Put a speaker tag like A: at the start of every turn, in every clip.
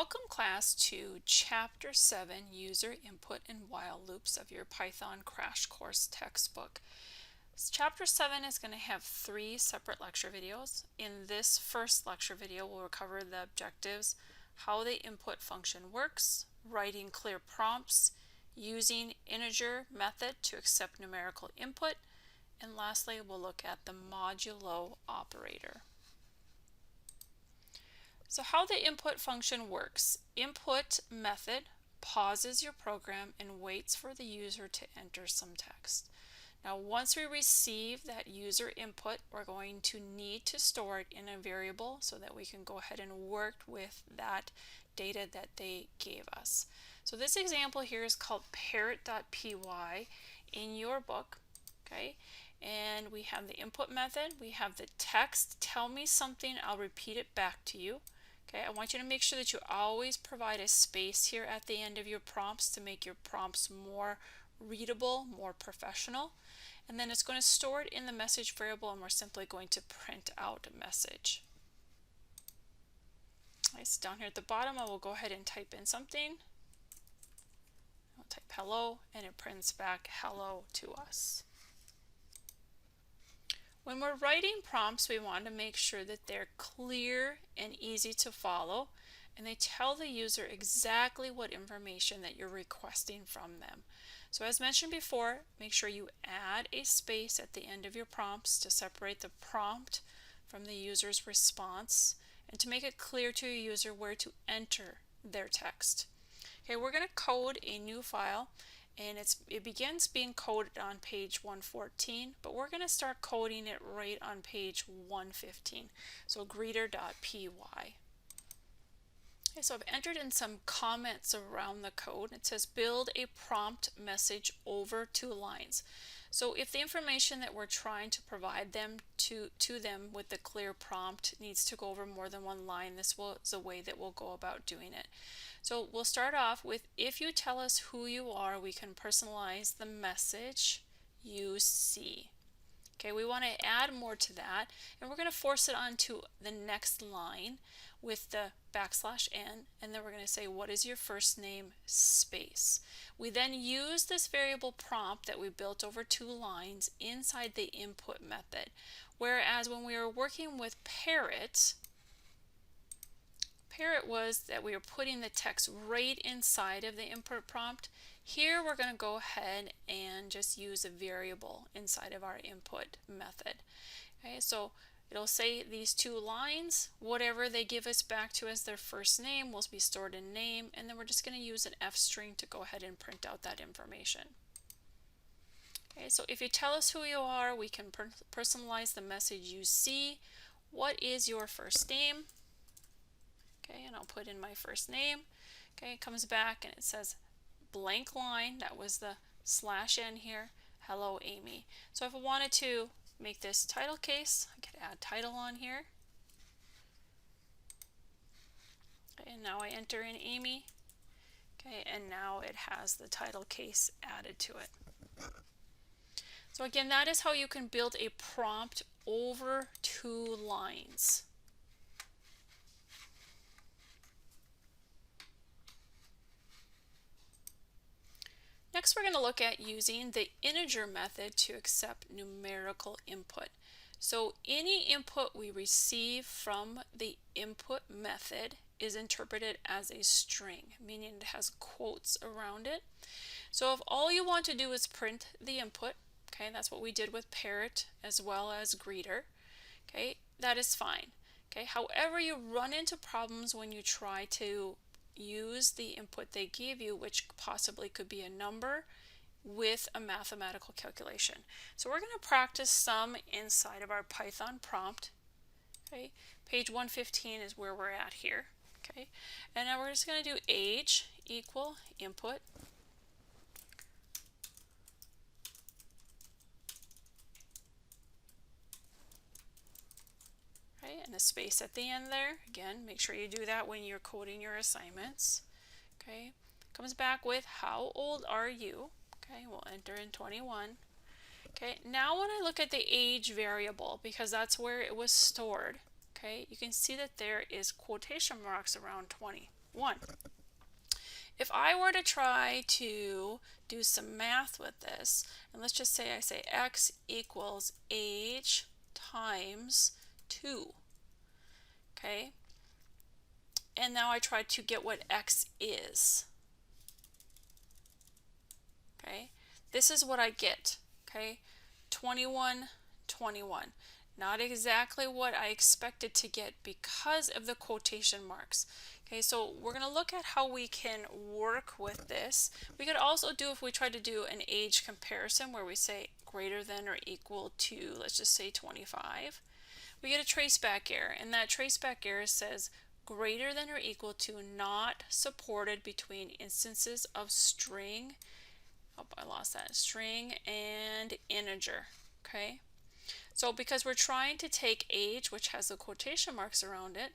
A: Welcome class to Chapter 7 User Input and While Loops of your Python Crash Course textbook. Chapter 7 is going to have 3 separate lecture videos. In this first lecture video we'll cover the objectives, how the input function works, writing clear prompts, using integer method to accept numerical input, and lastly we'll look at the modulo operator. So how the input function works. Input method pauses your program and waits for the user to enter some text. Now once we receive that user input, we're going to need to store it in a variable so that we can go ahead and work with that data that they gave us. So this example here is called parrot.py in your book, okay? And we have the input method, we have the text, tell me something, I'll repeat it back to you. Okay, I want you to make sure that you always provide a space here at the end of your prompts to make your prompts more readable, more professional. And then it's going to store it in the message variable, and we're simply going to print out a message. Okay, so down here at the bottom I will go ahead and type in something. I'll type hello and it prints back hello to us. When we're writing prompts, we want to make sure that they're clear and easy to follow, and they tell the user exactly what information that you're requesting from them. So as mentioned before, make sure you add a space at the end of your prompts to separate the prompt from the user's response and to make it clear to your user where to enter their text. Okay, we're going to code a new file, and it begins being coded on page 114, but we're going to start coding it right on page 115. So greeter.py. Okay, so I've entered in some comments around the code. It says build a prompt message over 2 lines. So if the information that we're trying to provide them to them with the clear prompt needs to go over more than 1 line, this is a way that we'll go about doing it. So we'll start off with, if you tell us who you are, we can personalize the message you see. Okay, we want to add more to that, and we're going to force it onto the next line with the \n, and then we're going to say, what is your first name, space. We then use this variable prompt that we built over 2 lines inside the input method, whereas when we were working with Parrot was that we were putting the text right inside of the input prompt. Here we're going to go ahead and just use a variable inside of our input method. Okay, so it'll say these 2 lines, whatever they give us back to as their first name will be stored in name, and then we're just going to use an F string to go ahead and print out that information. Okay, so if you tell us who you are, we can personalize the message you see. What is your first name? Okay, and I'll put in my first name. Okay, it comes back and it says blank line, that was the /n here, hello Amy. So if I wanted to make this title case, I could add title on here. Okay, and now I enter in Amy. Okay, and now it has the title case added to it. So again, that is how you can build a prompt over 2 lines. Next, we're going to look at using the integer method to accept numerical input. So any input we receive from the input method is interpreted as a string, meaning it has quotes around it. So if all you want to do is print the input, okay, that's what we did with Parrot as well as Greeter, okay, that is fine. Okay, however, you run into problems when you try to use the input they give you, which possibly could be a number with a mathematical calculation. So we're going to practice some inside of our Python prompt. Okay, page 115 is where we're at here. Okay, and now we're just going to do age equal input. And a space at the end there. Again, make sure you do that when you're coding your assignments. Okay, comes back with how old are you? Okay, we'll enter in 21. Okay, now when I look at the age variable, because that's where it was stored, okay, you can see that there is quotation marks around 20. 1. If I were to try to do some math with this, and let's just say I say x equals age times 2, okay? And now I try to get what x is, okay? This is what I get, okay? 21, 21. Not exactly what I expected to get because of the quotation marks. Okay, so we're going to look at how we can work with this. We could also do, if we try to do an age comparison where we say greater than or equal to, let's just say 25, we get a traceback error, and that traceback error says greater than or equal to not supported between instances of string, oh, I lost that, string and integer, okay? So because we're trying to take age, which has the quotation marks around it,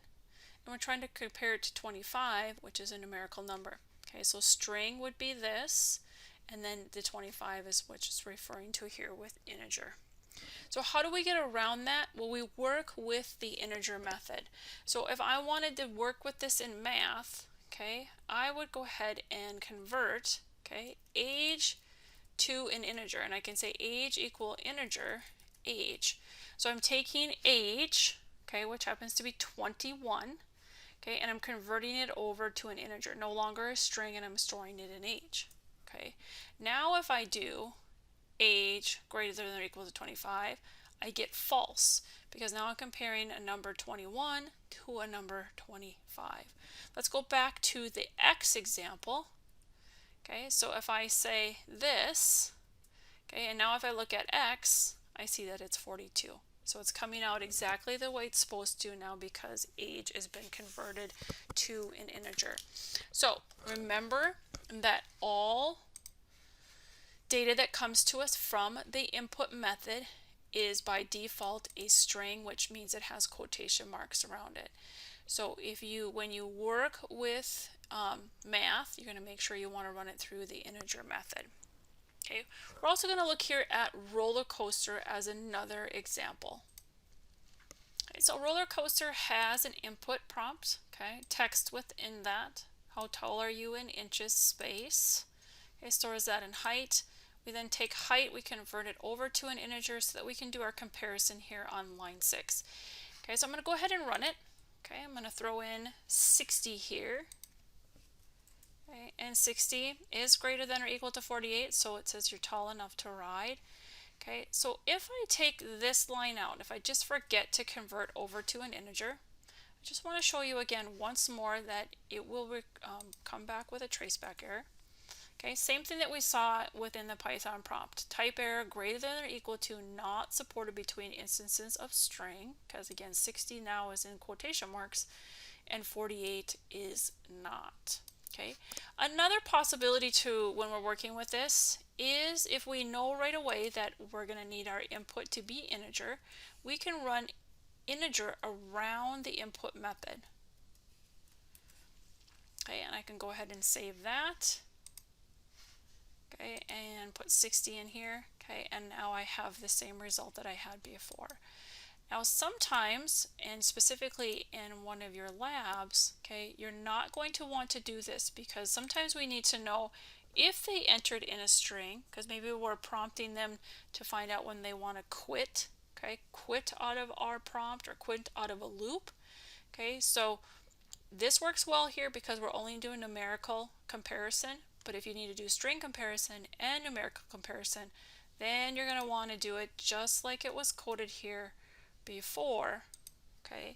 A: and we're trying to compare it to 25, which is a numerical number. Okay, so string would be this, and then the 25 is what it's referring to here with integer. So how do we get around that? Well, we work with the integer method. So if I wanted to work with this in math, okay, I would go ahead and convert, okay, age to an integer, and I can say age equal integer age. So I'm taking age, okay, which happens to be 21, okay, and I'm converting it over to an integer, no longer a string, and I'm storing it in age, okay. Now if I do age greater than or equal to 25, I get false, because now I'm comparing a number 21 to a number 25. Let's go back to the x example. Okay, so if I say this, okay, and now if I look at x, I see that it's 42. So it's coming out exactly the way it's supposed to now because age has been converted to an integer. So remember that all data that comes to us from the input method is by default a string, which means it has quotation marks around it. So if you, when you work with math, you're going to make sure you want to run it through the integer method. Okay, we're also going to look here at roller coaster as another example. Okay, so roller coaster has an input prompt, okay, text within that. How tall are you in inches space? Okay, stores that in height. We then take height, we convert it over to an integer so that we can do our comparison here on line 6. Okay, so I'm going to go ahead and run it. Okay, I'm going to throw in 60 here. Okay, and 60 is greater than or equal to 48, so it says you're tall enough to ride. Okay, so if I take this line out, if I just forget to convert over to an integer, I just want to show you again once more that it will come back with a traceback error. Okay, same thing that we saw within the Python prompt. Type error greater than or equal to not supported between instances of string, because again 60 now is in quotation marks and 48 is not. Okay, another possibility to when we're working with this is if we know right away that we're going to need our input to be integer, we can run integer around the input method. Okay, and I can go ahead and save that. Okay, and put 60 in here. Okay, and now I have the same result that I had before. Now sometimes, and specifically in one of your labs, okay, you're not going to want to do this because sometimes we need to know if they entered in a string, because maybe we're prompting them to find out when they want to quit, okay, quit out of our prompt or quit out of a loop. Okay, so this works well here because we're only doing numerical comparison, but if you need to do string comparison and numerical comparison, then you're going to want to do it just like it was coded here before, okay,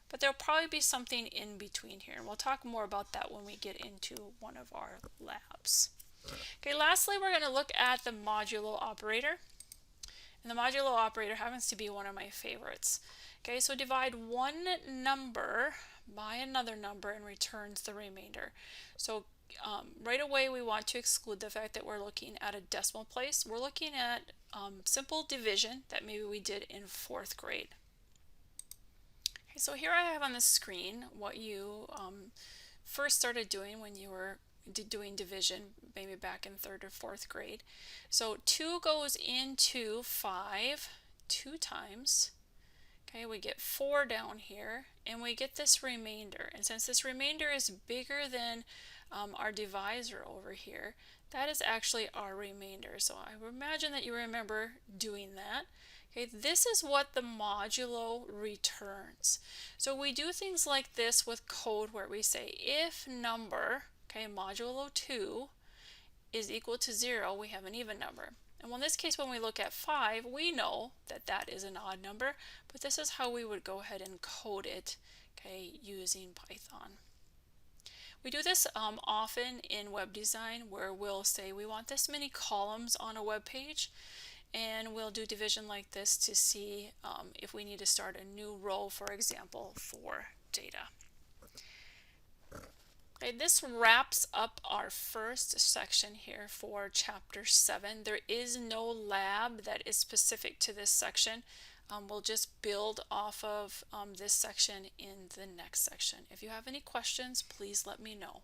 A: but there'll probably be something in between here, and we'll talk more about that when we get into one of our labs. Okay, lastly we're going to look at the modulo operator, and the modulo operator happens to be one of my favorites. Okay, so divide one number by another number and returns the remainder. So right away we want to exclude the fact that we're looking at a decimal place. We're looking at simple division that maybe we did in 4th grade. Okay, so here I have on the screen what you first started doing when you were doing division, maybe back in 3rd or 4th grade. So 2 goes into 5 2 times. Okay, we get 4 down here, and we get this remainder. And since this remainder is bigger than our divisor over here, that is actually our remainder. So I imagine that you remember doing that. Okay, this is what the modulo returns. So we do things like this with code where we say if number, okay, modulo 2 is equal to 0, we have an even number. And in this case, when we look at 5, we know that that is an odd number, but this is how we would go ahead and code it, okay, using Python. We do this often in web design, where we'll say we want this many columns on a web page, and we'll do division like this to see if we need to start a new row, for example, for data. Okay, this wraps up our first section here for chapter 7. There is no lab that is specific to this section. We'll just build off of this section in the next section. If you have any questions, please let me know.